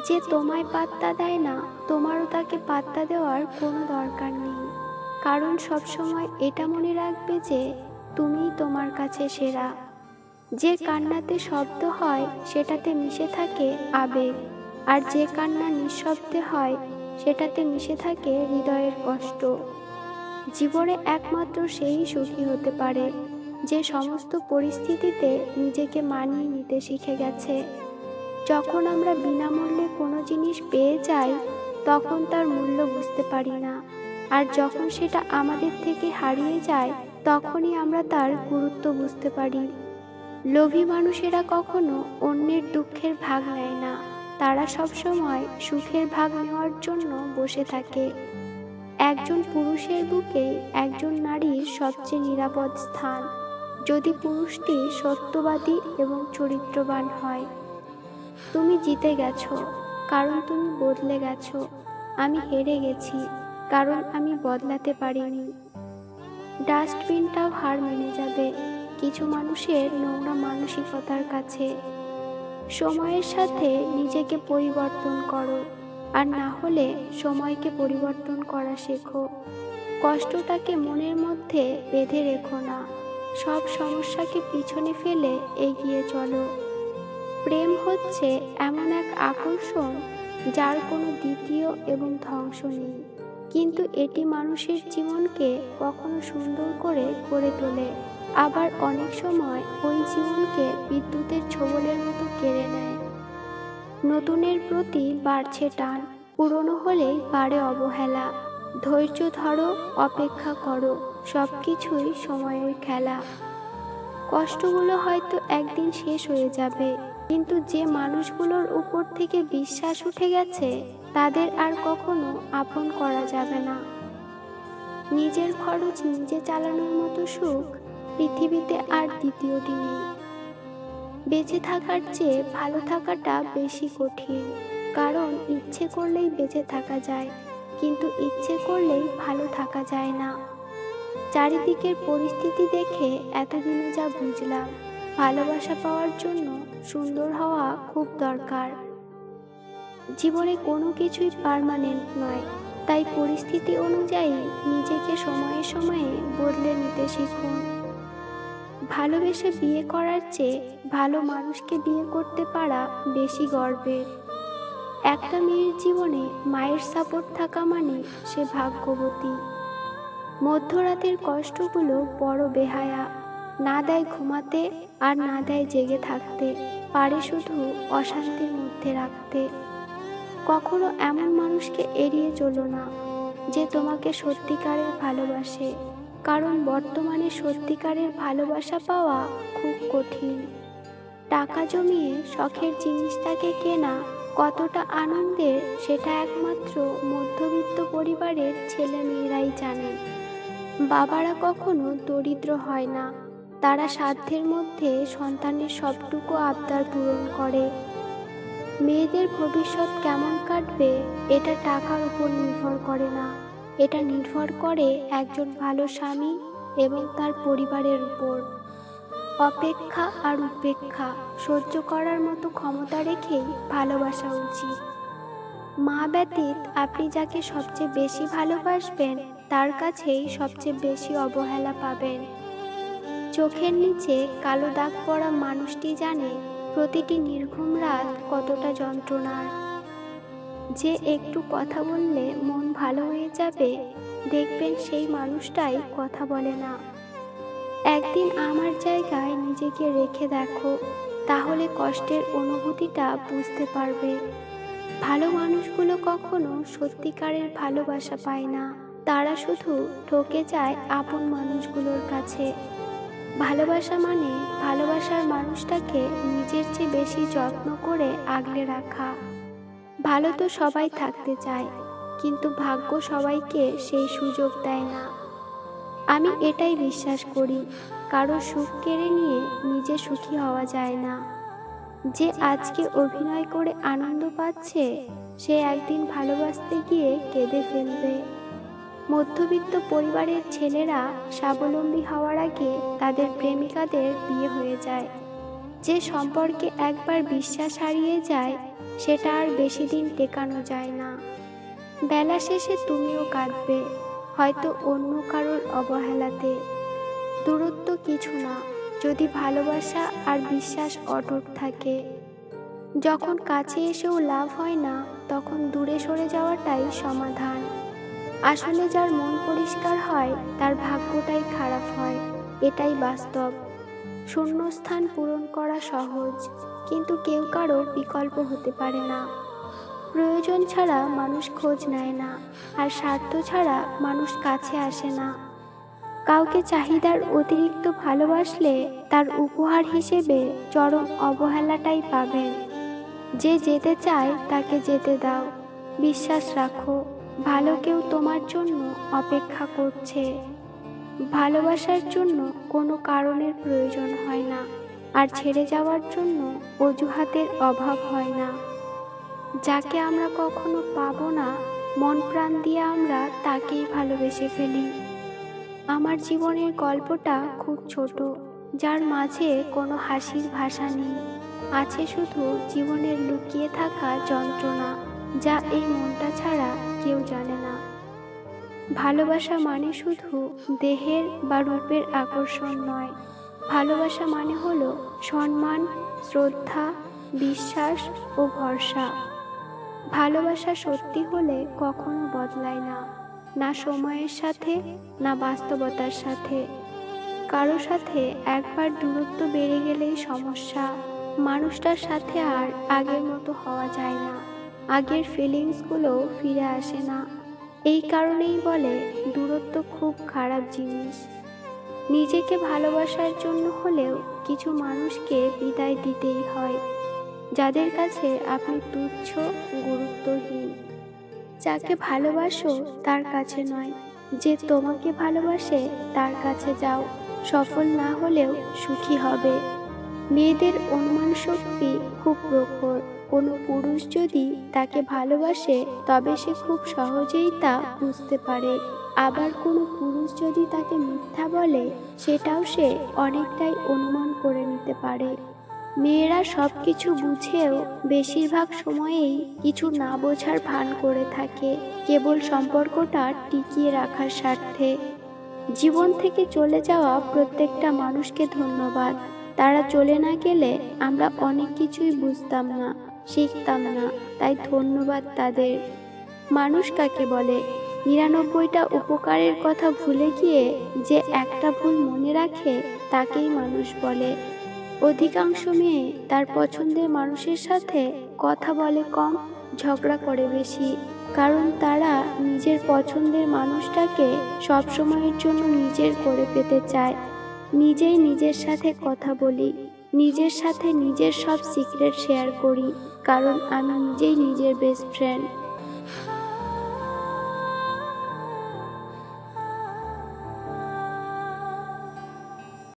যে তোমায় পাত্তা দেয় না, তোমারও তাকে পাত্তা দেওয়ার কোনো দরকার নেই। কারণ সবসময় এটা মনে রাখবে যে তুমিই তোমার কাছে সেরা। যে কান্নাতে শব্দ হয় সেটাতে মিশে থাকে আবেগ, আর যে কান্না নিঃশব্দে হয় সেটাতে মিশে থাকে হৃদয়ের কষ্ট। জীবনে একমাত্র সেই সুখী হতে পারে যে সমস্ত পরিস্থিতিতে নিজেকে মানিয়ে নিতে শিখে গেছে। যখন আমরা বিনামূল্যে কোনো জিনিস পেয়ে যাই তখন তার মূল্য বুঝতে পারি না, আর যখন সেটা আমাদের থেকে হারিয়ে যায় তখনই আমরা তার গুরুত্ব বুঝতে পারি। লোভী মানুষেরা কখনো অন্যের দুঃখের ভাগ নেয় না, তারা সবসময় সুখের ভাগ নেওয়ার জন্য বসে থাকে। একজন পুরুষের বুকে একজন নারীর সবচেয়ে নিরাপদ স্থান, যদি পুরুষটি সত্যবাদী এবং চরিত্রবান হয়। তুমি জিতে গেছো কারণ তুমি বদলে গেছো। আমি হেরে গেছি কারণ আমি বদলাতে পারিনি। ডাস্টবিনটাও হার মেনে যাবে কিছু মানুষের নোংরা মানসিকতার কাছে। সময়ের সাথে নিজেকে পরিবর্তন করো, আর না হলে সময়কে পরিবর্তন করা শেখো। কষ্টটাকে মনের মধ্যে বেঁধে রেখো না, সব সমস্যাকে পিছনে ফেলে এগিয়ে চলো। প্রেম হচ্ছে এমন এক আকর্ষণ যার কোনো দ্বিতীয় এবং ধ্বংস নেই, কিন্তু এটি মানুষের জীবনকে কখনো সুন্দর করে গড়ে তোলে, আবার অনেক সময় ওই জীবনকে বিদ্যুতের ছোবলের মতো কেড়ে নেয়। নতুনের প্রতি বাড়ছে টান, পুরনো হলেই বাড়ে অবহেলা। ধৈর্য ধরো, অপেক্ষা করো, সবকিছুই সময়ের খেলা। কষ্টগুলো হয়তো একদিন শেষ হয়ে যাবে, কিন্তু যে মানুষগুলোর উপর থেকে বিশ্বাস উঠে গেছে তাদের আর কখনো আপন করা যাবে না। নিজের খরচ নিজে চালানোর মতো সুখ পৃথিবীতে আর দ্বিতীয়টি নেই। বেঁচে থাকার চেয়ে ভালো থাকাটা বেশি কঠিন, কারণ ইচ্ছে করলেই বেঁচে থাকা যায়, কিন্তু ইচ্ছে করলেই ভালো থাকা যায় না। চারিদিকের পরিস্থিতি দেখে এতদিনে যা বুঝলাম, ভালোবাসা পাওয়ার জন্য সুন্দর হওয়া খুব দরকার। জীবনে কোনো কিছুই পার্মানেন্ট নয়, তাই পরিস্থিতি অনুযায়ী নিজেকে সময়ে সময়ে বদলে নিতে শিখুন। ভালোবেসে বিয়ে করার চেয়ে ভালো মানুষকে বিয়ে করতে পারা বেশি গর্বের। একটা মেয়ের জীবনে মায়ের সাপোর্ট থাকা মানে সে ভাগ্যবতী। মধ্যরাতের কষ্টগুলো বড় বেহায়া, না দেয় ঘুমাতে আর না দেয় জেগে থাকতে, পারে শুধু অশান্তির মধ্যে রাখতে। কখনো এমন মানুষকে এড়িয়ে চলো না যে তোমাকে সত্যিকারের ভালোবাসে, কারণ বর্তমানে সত্যিকারের ভালোবাসা পাওয়া খুব কঠিন। টাকা জমিয়ে শখের জিনিসটাকে কেনা কতটা আনন্দের সেটা একমাত্র মধ্যবিত্ত পরিবারের ছেলে মেয়েরাই জানে। বাবারা কখনো দরিদ্র হয় না, তারা সাধ্যের মধ্যে সন্তানের সবটুকু আবদার পূরণ করে। মেয়েদের ভবিষ্যৎ কেমন কাটবে এটা টাকার উপর নির্ভর করে না, এটা নির্ভর করে একজন ভালো স্বামী এবং তার পরিবারের উপর। অপেক্ষা আর উপেক্ষা সহ্য করার মতো ক্ষমতা রেখেই ভালোবাসা উচিত। মা ব্যতীত আপনি যাকে সবচেয়ে বেশি ভালোবাসবেন তার কাছেই সবচেয়ে বেশি অবহেলা পাবেন। চোখের নিচে কালো দাগ পড়া মানুষটি জানে প্রতিটি নির্ঘুম রাত কতটা যন্ত্রণার। যে একটু কথা বললে মন ভালো হয়ে যাবে, দেখবেন সেই মানুষটাই কথা বলে না। একদিন আমার জায়গায় নিজেকে রেখে দেখো, তাহলে কষ্টের অনুভূতিটা বুঝতে পারবে। ভালো মানুষগুলো কখনো সত্যিকারের ভালোবাসা পায় না, তারা শুধু ঠকে যায় আপন মানুষগুলোর কাছে। ভালোবাসা মানে ভালোবাসার মানুষটাকে নিজের চেয়ে বেশি যত্ন করে আগলে রাখা। ভালো তো সবাই থাকতে চায়, কিন্তু ভাগ্য সবাইকে সেই সুযোগ দেয় না। আমি এটাই বিশ্বাস করি, কারো সুখ কেড়ে নিয়ে নিজে সুখী হওয়া যায় না। যে আজকে অভিনয় করে আনন্দ পাচ্ছে সে একদিন ভালোবাসতে গিয়ে কেঁদে ফেলবে। মধ্যবিত্ত পরিবারের ছেলেরা স্বাবলম্বী হওয়ার আগে তাদের প্রেমিকাদের বিয়ে হয়ে যায়। যে সম্পর্কে একবার বিশ্বাস হারিয়ে যায় সেটা আর বেশি দিন টেকানো যায় না। বেলা শেষে তুমিও কাঁদবে, হয়তো অন্য কারোর অবহেলাতে। দূরত্ব কিছু না, যদি ভালোবাসা আর বিশ্বাস অটুট থাকে। যখন কাছে এসেও লাভ হয় না, তখন দূরে সরে যাওয়াটাই সমাধান। আসলে যার মন পরিষ্কার হয় তার ভাগ্যটাই খারাপ হয়, এটাই বাস্তব। শূন্যস্থান পূরণ করা সহজ, কিন্তু কেউ কারো বিকল্প হতে পারে না। প্রয়োজন ছাড়া মানুষ খোঁজ নেয় না, আর স্বার্থ ছাড়া মানুষ কাছে আসে না। কাউকে চাহিদার অতিরিক্ত ভালোবাসলে তার উপহার হিসেবে চরম অবহেলাটাই পাবেন। যে যেতে চায় তাকে যেতে দাও, বিশ্বাস রাখো ভালো কেউ তোমার জন্য অপেক্ষা করছে। ভালোবাসার জন্য কোনো কারণের প্রয়োজন হয় না, আর ছেড়ে যাওয়ার জন্য অজুহাতের অভাব হয় না। যাকে আমরা কখনো পাবো না, মন প্রাণ দিয়ে আমরা তাকেই ভালোবেসে ফেলি। আমার জীবনের গল্পটা খুব ছোট, যার মাঝে কোনো হাসির ভাষা নেই। আছে শুধু জীবনের লুকিয়ে থাকা যন্ত্রণা, যা এই মনটা ছাড়া কেউ জানে না। ভালোবাসা মানে শুধু দেহের বা রূপের আকর্ষণ নয়। ভালোবাসা মানে হলো সম্মান, শ্রদ্ধা, বিশ্বাস ও ভরসা। ভালোবাসা সত্যি হলে কখনো বদলায় না, না সময়ের সাথে না বাস্তবতার সাথে। কারো সাথে একবার দূরত্ব বেড়ে গেলেই সমস্যা। মানুষটার সাথে আর আগের মতো হওয়া যায় না, আগের ফিলিংসগুলো ফিরে আসে না। এই কারণেই বলে দূরত্ব খুব খারাপ জিনিস। নিজেকে ভালোবাসার জন্য হলেও কিছু মানুষকে বিদায় দিতেই হয়, যাদের কাছে আপনি তুচ্ছ, গুরুত্বহীন। যাকে ভালোবাসো তার কাছে নয়, যে তোমাকে ভালোবাসে তার কাছে যাও। সফল না হলেও সুখী হবে। মেয়েদের অনুমান শক্তি খুব প্রখর। কোনো পুরুষ যদি তাকে ভালোবাসে তবে সে খুব সহজেই তা বুঝতে পারে। আবার কোনো পুরুষ যদি তাকে মিথ্যা বলে, সেটাও সে অনেকটাই অনুমান করে নিতে পারে। মেয়েরা সব কিছু বুঝেও বেশিরভাগ সময়েই কিছু না বোঝার ভান করে থাকে, কেবল সম্পর্কটা টিকিয়ে রাখার স্বার্থে। জীবন থেকে চলে যাওয়া প্রত্যেকটা মানুষকে ধন্যবাদ। তারা চলে না গেলে আমরা অনেক কিছুই বুঝতাম না, শিখতাম না, তাই ধন্যবাদ তাদের। মানুষ কাকে বলে? ৯৯টা উপকারের কথা ভুলে গিয়ে যে একটা ভুল মনে রাখে তাকেই মানুষ বলে। অধিকাংশ মেয়ে তার পছন্দের মানুষের সাথে কথা বলে কম, ঝগড়া করে বেশি, কারণ তারা নিজের পছন্দের মানুষটাকে সবসময়ের জন্য নিজের করে পেতে চায়। নিজেই নিজের সাথে কথা বলি, নিজের সাথে নিজের সব সিক্রেট শেয়ার করি, কারণ আমি নিজেই নিজের বেস্ট ফ্রেন্ড।